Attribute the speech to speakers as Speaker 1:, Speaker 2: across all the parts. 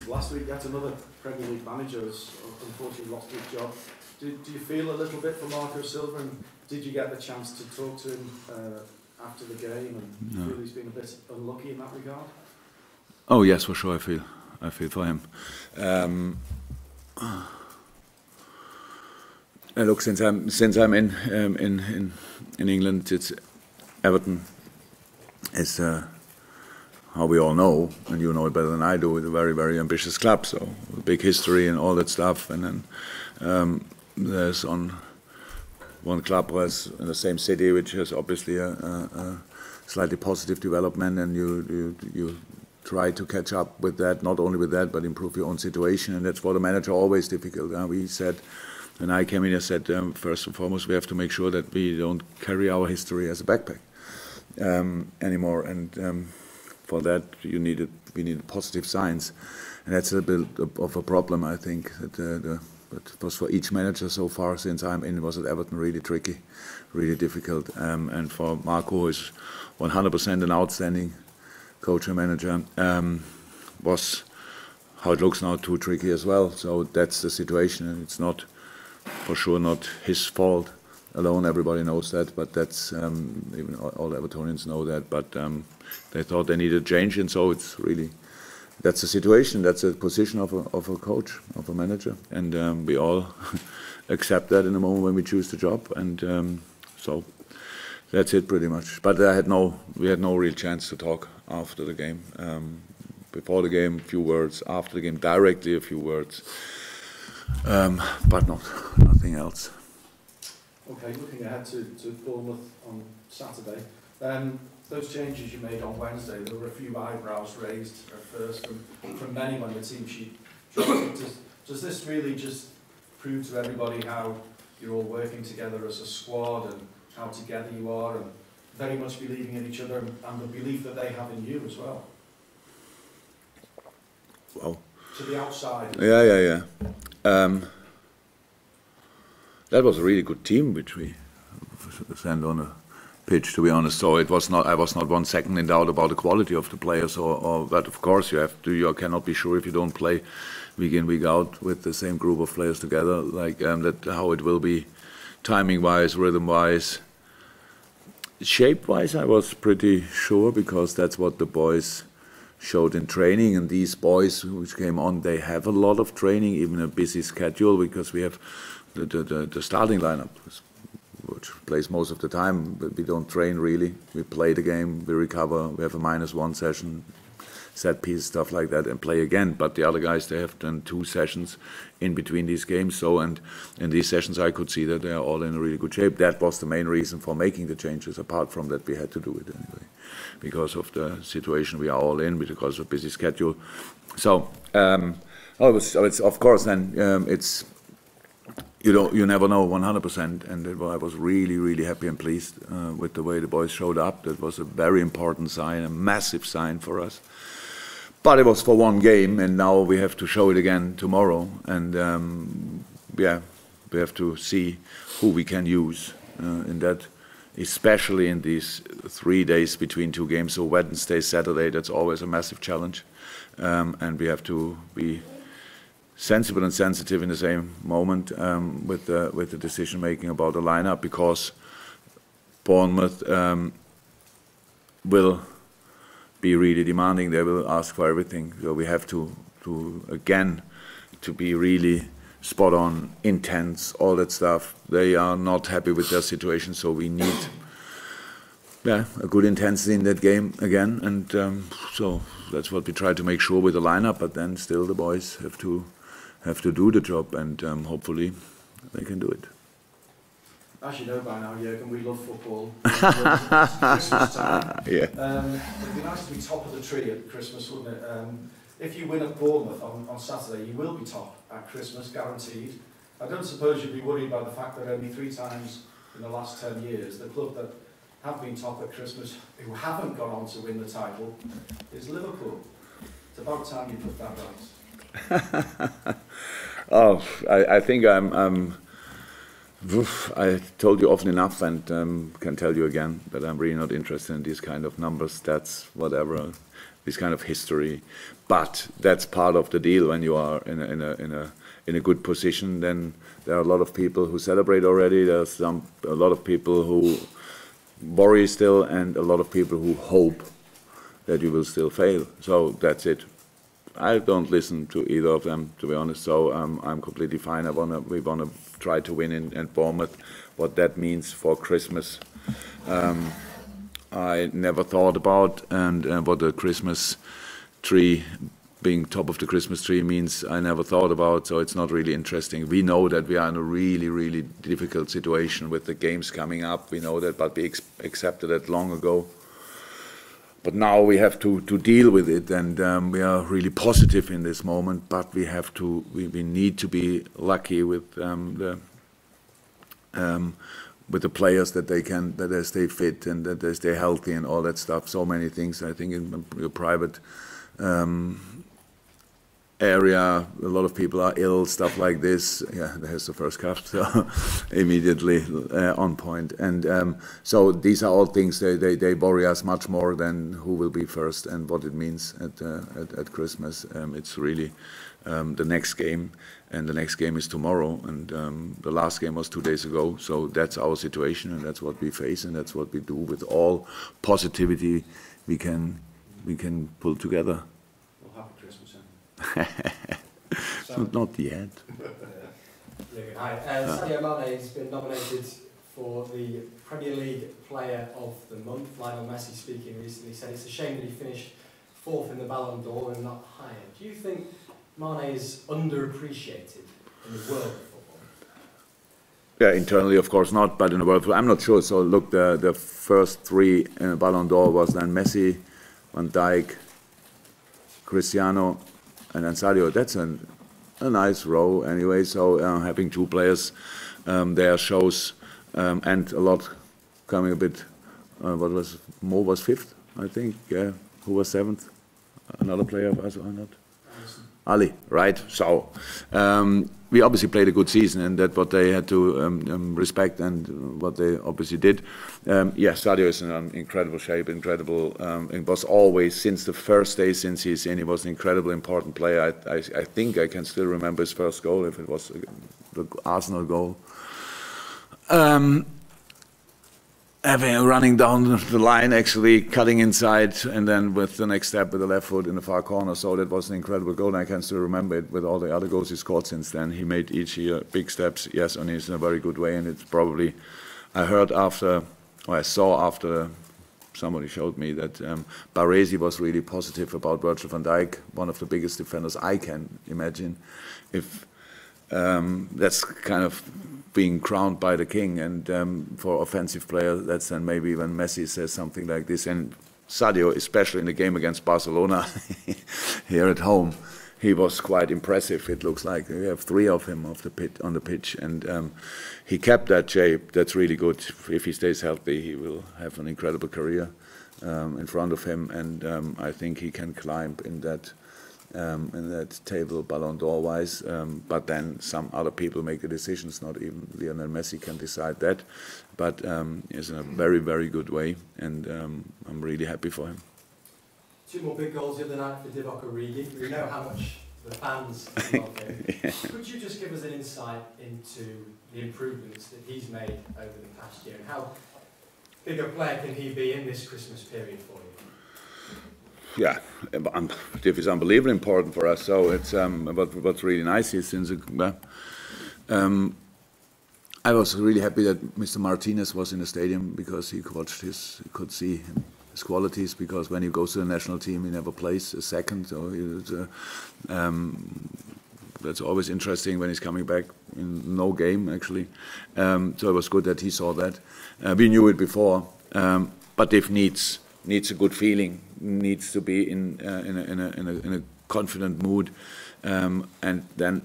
Speaker 1: last week yet another Premier League manager has unfortunately lost his job. Do you feel a little bit for Marco Silva, and did you get the chance to talk to him after the game, and do you feel he's been a bit unlucky in that regard?
Speaker 2: Oh yes, for sure. I feel for him. Look, since I'm in England, it's Everton is how we all know, and you know it better than I do. It's a very, very ambitious club, so a big history and all that stuff. And then there's on one club was in the same city, which has obviously a slightly positive development, and you try to catch up with that, not only with that, but improve your own situation, and that's for the manager always difficult. We said, when I came in, I said, first and foremost, we have to make sure that we don't carry our history as a backpack anymore, and for that we needed positive signs, and that's a bit of a problem, I think. But it was for each manager so far since I'm in, was at Everton really tricky, really difficult, and for Marco, who is 100% an outstanding coach and manager, was how it looks now too tricky as well. So that's the situation, and it's not, for sure, not his fault alone. Everybody knows that, but that's even all Evertonians know that. But they thought they needed change, and so it's really, that's the situation. That's a position of a coach, of a manager, and we all accept that in the moment when we choose the job, and so that's it pretty much. But we had no real chance to talk after the game. Before the game, a few words. After the game, directly a few words. But nothing else.
Speaker 1: Okay, looking ahead to Bournemouth on Saturday. Those changes you made on Wednesday, there were a few eyebrows raised at first from many when the team sheet dropped. Does this really just prove to everybody how you're all working together as a squad, and how together you are, and very much believing in each other, and the belief that they have in you as well?
Speaker 2: Wow.
Speaker 1: To the outside.
Speaker 2: Yeah. That was a really good team which we sent on a pitch, to be honest. So it was not. I was not 1 second in doubt about the quality of the players, but of course you cannot be sure if you don't play week in, week out with the same group of players together, like that, how it will be, timing wise, rhythm wise, shape wise. I was pretty sure, because that's what the boys showed in training, and these boys which came on, they have a lot of training, even a busy schedule, because we have the starting lineup, which plays most of the time, but we don't train really. We play the game, we recover, we have a -1 session, set piece, stuff like that, and play again. But the other guys, they have done 2 sessions in between these games. So, and in these sessions I could see that they are all in a really good shape. That was the main reason for making the changes, apart from that we had to do it anyway, because of the situation we are all in, because of a busy schedule. So, it's of course then, it's, you never know 100%, and I was really, really happy and pleased with the way the boys showed up. That was a very important sign, a massive sign for us. But it was for 1 game, and now we have to show it again tomorrow. And we have to see who we can use in that, especially in these 3 days between 2 games. So Wednesday, Saturday, that's always a massive challenge, and we have to be sensible and sensitive in the same moment with the decision making about the lineup, because Bournemouth will be really demanding. They will ask for everything. So we have to again be really spot on, intense, all that stuff. They are not happy with their situation, so we need a good intensity in that game again. And so that's what we try to make sure with the lineup. But then still the boys have to do the job, and hopefully they can do it.
Speaker 1: As you know by now, Jurgen, we love football. Christmas time.
Speaker 2: Yeah.
Speaker 1: It'd be nice to be top of the tree at Christmas, wouldn't it? If you win at Bournemouth on Saturday, you will be top at Christmas, guaranteed. I don't suppose you'd be worried by the fact that only 3 times in the last 10 years, the club that have been top at Christmas, who haven't gone on to win the title, is Liverpool. It's about time you put that right.
Speaker 2: Oh, I think I told you often enough, and can tell you again, but I'm really not interested in these kind of numbers, stats, whatever. this kind of history. But that's part of the deal. When you are in a good position, then there are a lot of people who celebrate already. There's a lot of people who worry still, and a lot of people who hope that you will still fail. So that's it. I don't listen to either of them, to be honest. So I'm completely fine. We wanna try to win in Bournemouth. What that means for Christmas, I never thought about, and what the Christmas tree, being top of the Christmas tree, means I never thought about. So it's not really interesting. We know that we are in a really, really difficult situation with the games coming up. We know that, but we accepted it long ago. But now we have to deal with it, and we are really positive in this moment. But we have to, we need to be lucky with the players, that they stay fit and that they stay healthy and all that stuff. So many things. I think in your private area, a lot of people are ill, stuff like this. Yeah, there's the first cup, so immediately on point. And so these are all things they worry us much more than who will be first and what it means at Christmas. It's really the next game, and the next game is tomorrow, and the last game was 2 days ago. So that's our situation, and that's what we face, and that's what we do with all positivity we can pull together. Not yet.
Speaker 3: Hi. Sadio Mane has been nominated for the Premier League Player of the Month. Lionel Messi, speaking recently, said it's a shame that he finished 4th in the Ballon d'Or and not higher. Do you think Mane is underappreciated in the world of football?
Speaker 2: Yeah, internally, of course not, but in the world, I'm not sure. So look, the first 3 in the Ballon d'Or was then Messi, Van Dijk, Cristiano, and then Sadio. That's a nice row anyway. So having 2 players there shows, and a lot coming a bit. What was Mo was 5th, I think. Yeah, who was 7th? Another player of us or not? Ali, right? So we obviously played a good season, and that's what they had to respect, and what they obviously did. Yes, Sadio is in incredible shape, incredible. It was always, since the first day since he's in, he was an incredibly important player. I think I can still remember his first goal, if it was the Arsenal goal. Running down the line, actually cutting inside, and then with the next step with the left foot in the far corner. So that was an incredible goal, and I can still remember it with all the other goals he scored since then. He made each year big steps, yes, and he's in a very good way. And it's probably, I heard after, or I saw after, somebody showed me that Baresi was really positive about Virgil van Dijk, one of the biggest defenders I can imagine. If that's kind of being crowned by the king, and for offensive players, that's then maybe when Messi says something like this. And Sadio, especially in the game against Barcelona here at home, he was quite impressive. It looks like we have 3 of him on the pitch, and he kept that shape. That's really good. If he stays healthy, he will have an incredible career in front of him, and I think he can climb in that table, Ballon d'Or wise, but then some other people make the decisions. Not even Lionel Messi can decide that, but he's in a very, very good way, and I'm really happy for him.
Speaker 3: 2 more big goals the other night for Divock Origi. We know how much the fans love him. Yeah. Could you just give us an insight into the improvements that he's made over the past year, and how big a player can he be in this Christmas period for you?
Speaker 2: Yeah, Div is unbelievably important for us. So it's what's really nice is, since I was really happy that Mr. Martinez was in the stadium, because he could see his qualities. Because when he goes to the national team, he never plays a second. So that's always interesting when he's coming back in no game actually. So it was good that he saw that. We knew it before, but Div needs a good feeling, needs to be in a confident mood, and then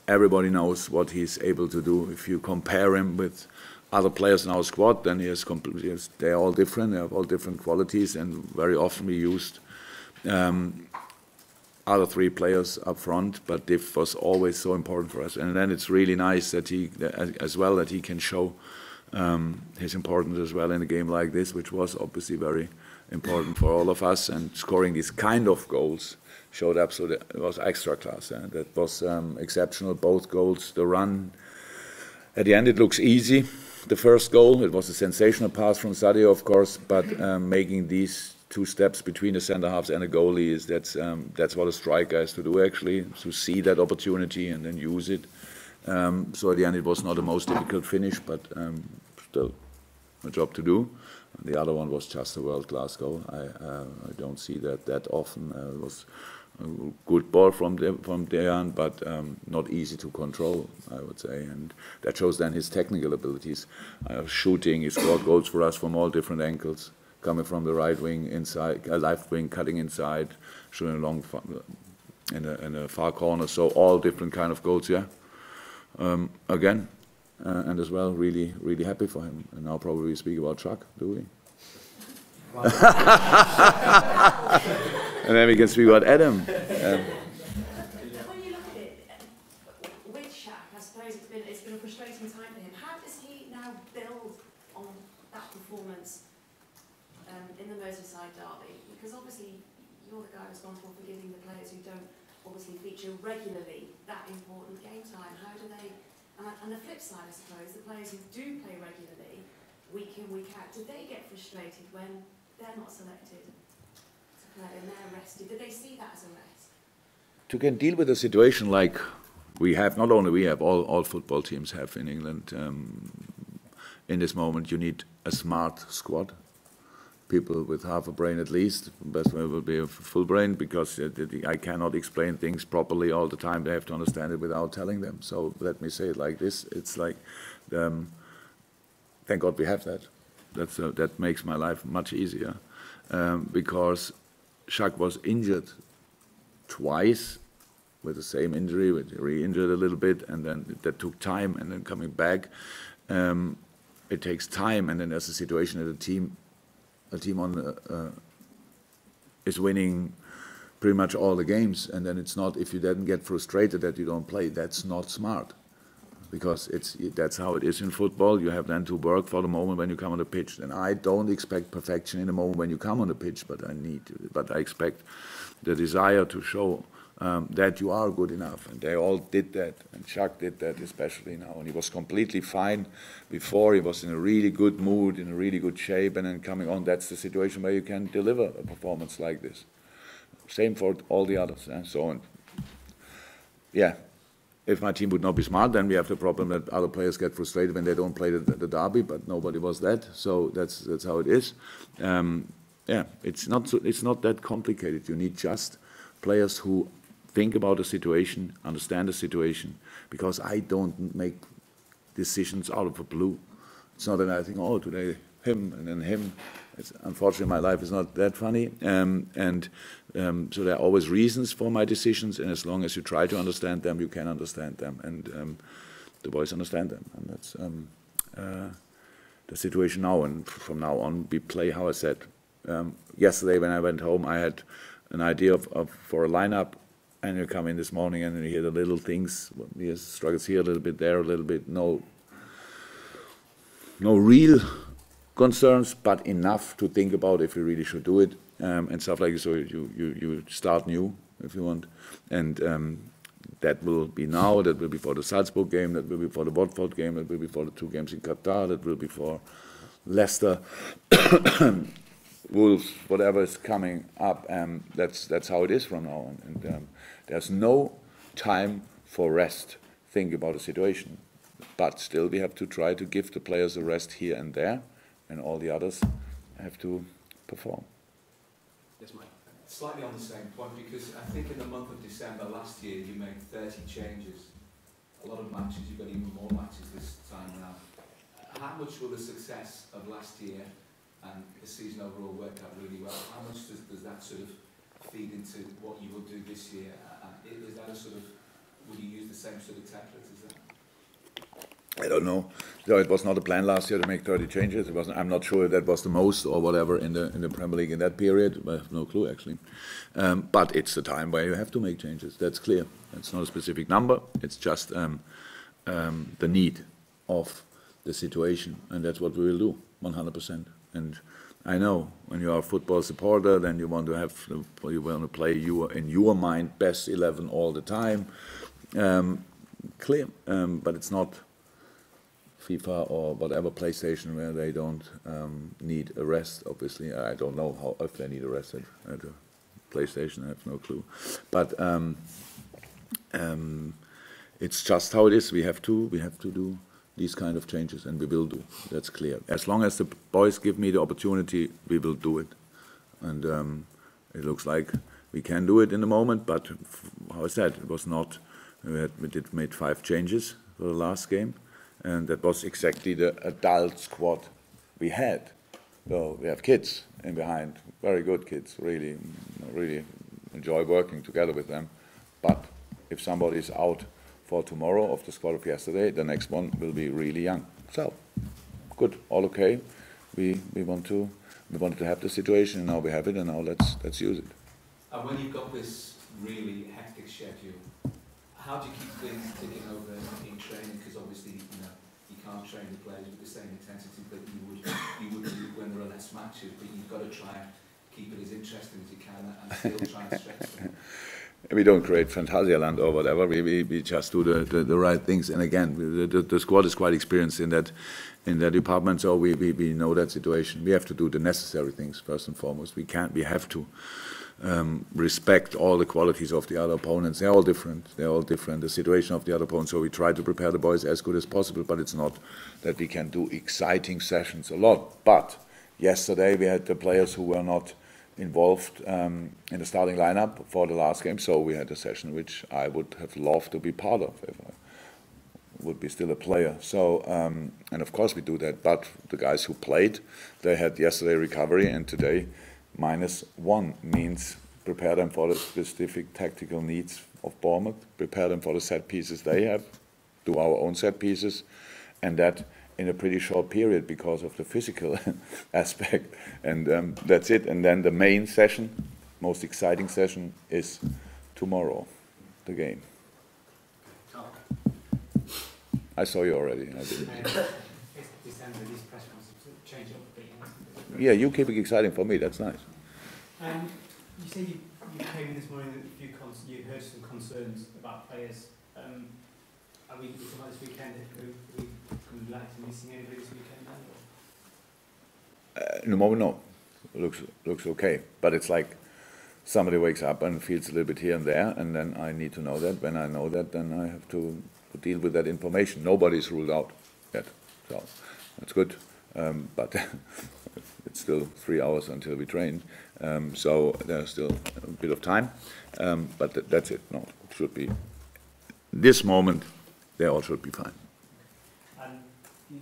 Speaker 2: everybody knows what he's able to do. If you compare him with other players in our squad, then they're all different. They have all different qualities, and very often we used other 3 players up front. But Div was always so important for us, and then it's really nice that he can show his importance as well in a game like this, which was obviously very important for all of us, and scoring these kind of goals showed absolutely, it was extra class. That was exceptional, both goals. The run, at the end it looks easy. The first goal, it was a sensational pass from Sadio, of course, but making these 2 steps between the centre halves and a goalie, that's what a striker has to do, actually, to see that opportunity and then use it. So at the end it was not the most difficult finish, but still a job to do. And the other one was just a world-class goal. I don't see that often. It was a good ball from Dejan, but not easy to control, I would say. And that shows then his technical abilities. Shooting, he scored goals for us from all different angles, coming from the right wing inside, left wing, cutting inside, shooting along in a far corner. So all different kind of goals, yeah. Again, and as well, really, really happy for him. And now probably we speak about Chuck, do we? And then we can speak about Adam.
Speaker 4: When you look at it, with Shaq, I suppose it's been a frustrating time for him. How does he now build on that performance in the Merseyside derby? Because obviously you're the guy responsible for giving the players who don't obviously feature regularly that important game time. How do they, and the flip side, I suppose, the players who do play regularly, week in, week out, do they get frustrated when they're not selected to play and they're rested? Do they see that as a rest?
Speaker 2: To can deal with a situation like we have, not only we have, all football teams have in England, in this moment you need a smart squad. People with half a brain at least. Best way will be a full brain, because I cannot explain things properly all the time. They have to understand it without telling them. So let me say it like this. It's like, thank God we have that. That makes my life much easier. Because Shaq was injured twice with the same injury, re-injured a little bit, and then that took time, and then coming back, it takes time, and then there's a situation that a team is winning pretty much all the games, and then it's not, if you then get frustrated that you don't play, that's not smart, because that's how it is in football. You have then to work for the moment when you come on the pitch, and I don't expect perfection in the moment when you come on the pitch, but I expect the desire to show that you are good enough, and they all did that, and Chuck did that especially now, and he was completely fine before. He was in a really good mood, in a really good shape, and then coming on, that's the situation where you can deliver a performance like this. Same for all the others, and so on. Yeah, if my team would not be smart, then we have the problem that other players get frustrated when they don't play the derby, but nobody was that, so that's how it is. Yeah, it's not that complicated. You need just players who think about the situation, understand the situation, because I don't make decisions out of the blue. It's not that I think, oh, today him and then him. Unfortunately, my life is not that funny, so there are always reasons for my decisions, and as long as you try to understand them, you can understand them, and the boys understand them, and that's the situation now. And from now on, we play how I said. Yesterday, when I went home, I had an idea for a lineup, and you come in this morning and you hear the little things. He struggles here a little bit, there a little bit. No real concerns, but enough to think about if you really should do it, and stuff like this. So you start new if you want, and that will be now. That will be for the Salzburg game. That will be for the Watford game. That will be for the 2 games in Qatar. That will be for Leicester. Wolves, whatever is coming up, that's how it is from now on. And there's no time for rest. Think about the situation, but still we have to try to give the players a rest here and there, and all the others have to perform.
Speaker 5: Yes, Mike. Slightly on the same point, because I think in the month of December last year you made 30 changes. A lot of matches. You've got even more matches this time now. How much will the success of last year and the season overall worked out really well? How much does that sort of feed into what you will do this year? Is that a sort of, would you use the same sort of template as that?
Speaker 2: I don't know. So it was not a plan last year to make 30 changes. It wasn't, I'm not sure if that was the most or whatever in the Premier League in that period. I have no clue actually. But it's the time where you have to make changes. That's clear. It's not a specific number. It's just the need of the situation, and that's what we will do, 100%. And I know when you are a football supporter, then you want to play in your mind best 11 all the time. Clear, but it's not FIFA or whatever PlayStation where they don't need a rest. Obviously, I don't know how if they need a rest at a PlayStation. I have no clue, but it's just how it is. We have to do these kind of changes, and we will do. That's clear. As long as the boys give me the opportunity, we will do it. And it looks like we can do it in the moment. But how I said, it was not. We did made 5 changes for the last game, and that was exactly the adult squad we had. So we have kids in behind, very good kids. Really enjoy working together with them. But if somebody is out for tomorrow of the squad of yesterday, the next one will be really young. So good, all okay. We wanted to have the situation, and now we have it, and now let's use it.
Speaker 5: And when you've got this really hectic schedule, how do you keep things ticking over in training? Because obviously, you can't train the players with the same intensity that you would do when there are less matches. But you've got to try and keep it as interesting as you can, and still try and stretch them.
Speaker 2: We don't create Phantasialand or whatever. We just do the right things. And again, the squad is quite experienced in that department, so we know that situation. We have to do the necessary things first and foremost. We have to respect all the qualities of the other opponents. They're all different. The situation of the other opponents. So we try to prepare the boys as good as possible. But it's not that we can do exciting sessions a lot. But yesterday we had the players who were not involved in the starting lineup for the last game, so we had a session which I would have loved to be part of if I would be still a player. So and of course we do that, but the guys who played, they had yesterday recovery, and today -1 means prepare them for the specific tactical needs of Bournemouth, prepare them for the set pieces they have, do our own set pieces, and that in a pretty short period because of the physical aspect, and that's it. And then the main session, most exciting session, is tomorrow, the game. I saw you already. I didn't.
Speaker 6: December, these press conferences change up a bit.
Speaker 2: Yeah, you keep it exciting for me. That's nice.
Speaker 6: You say you came in this morning that you heard some concerns about players. Are we talking about this weekend? Are we likely missing anybody this weekend?
Speaker 2: In the moment, no. Looks okay. But it's like somebody wakes up and feels a little bit here and there, and then I need to know that. When I know that, then I have to deal with that information. Nobody's ruled out yet, so that's good. But it's still 3 hours until we train, so there's still a bit of time. But that's it. No, it should be this moment. They all should be fine.
Speaker 6: And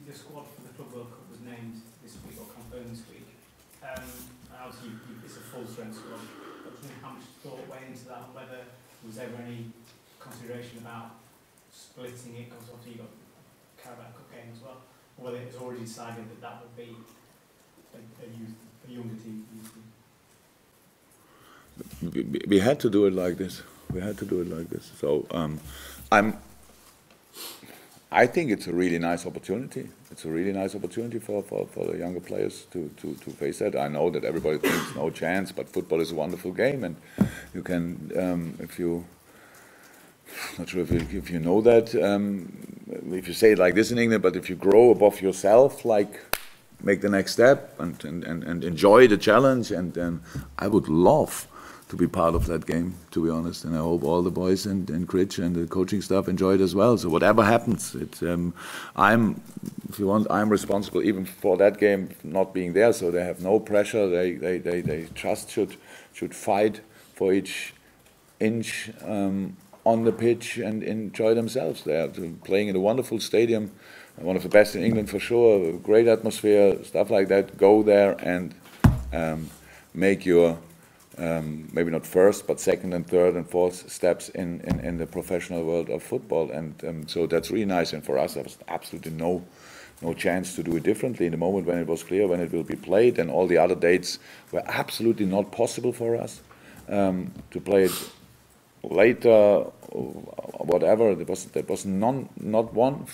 Speaker 6: the squad for the Club World Cup was named this week, or confirmed this week. And obviously it's a full strength squad. But how much thought went into that, and whether there was ever any consideration about splitting it, because obviously you've got Carabao Cup game as well, or whether it was already decided that would be a younger team?
Speaker 2: We had to do it like this. So I think it's a really nice opportunity. It's a really nice opportunity for the younger players to face that. I know that everybody thinks no chance, but football is a wonderful game, and you can, not sure if you know that, if you say it like this in England, but if you grow above yourself, like make the next step and enjoy the challenge, and I would love to be part of that game, to be honest, and I hope all the boys and Critch and the coaching staff enjoy it as well. So whatever happens, I'm responsible even for that game not being there. So they have no pressure. They just should fight for each inch on the pitch and enjoy themselves. They are playing in a wonderful stadium, one of the best in England for sure. Great atmosphere, stuff like that. Go there and make your maybe not first, but second and third and fourth steps in the professional world of football, and so that's really nice. And for us, there was absolutely no chance to do it differently. In the moment when it was clear when it will be played, and all the other dates were absolutely not possible for us to play it later or whatever. There was not one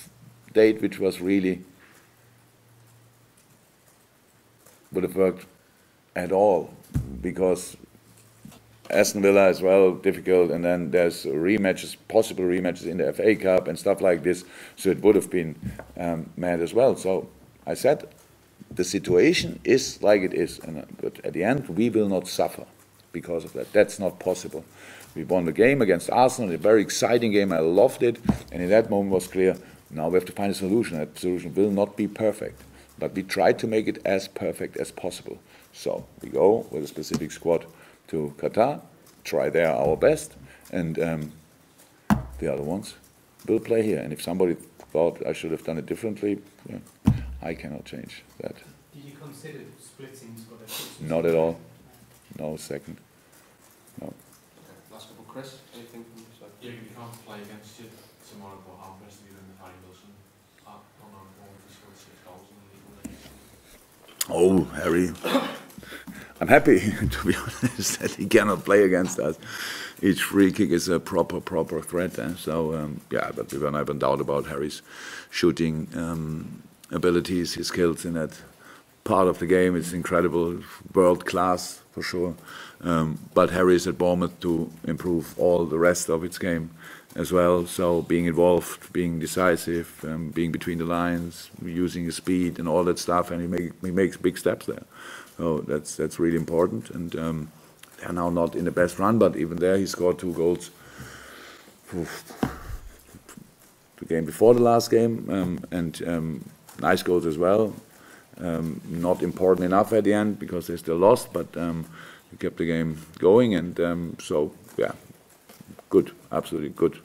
Speaker 2: date which was really would have worked at all, because Aston Villa as well, difficult, and then there's rematches, possible rematches in the FA Cup and stuff like this, so it would have been mad as well. So I said, the situation is like it is, but at the end we will not suffer because of that. That's not possible. We won the game against Arsenal, a very exciting game, I loved it, and in that moment was clear, now we have to find a solution. That solution will not be perfect, but we try to make it as perfect as possible. So we go with a specific squad to Qatar, try there our best, and the other ones will play here. And if somebody thought I should have done it differently, yeah, I cannot change that.
Speaker 6: Did you consider splitting squad?
Speaker 2: Not at all. No, second. No.
Speaker 7: Last couple, Chris, anything from your side?
Speaker 8: Yeah, you can't play against you tomorrow, but how impressed have you been with Harry Wilson? On our goal, he scored 6 goals in the league.
Speaker 2: Oh, Harry. I'm happy, to be honest, that he cannot play against us. Each free kick is a proper threat. So, yeah, but we were never in doubt about Harry's shooting abilities, his skills in that part of the game. It's incredible, world class for sure. But Harry is at Bournemouth to improve all the rest of its game as well. So being involved, being decisive, being between the lines, using his speed and all that stuff, and he makes big steps there. So that's really important. And they're now not in the best run, but even there he scored 2 goals. The game before the last game, and nice goals as well. Not important enough at the end because they still lost, but he kept the game going, and so yeah, good, absolutely good.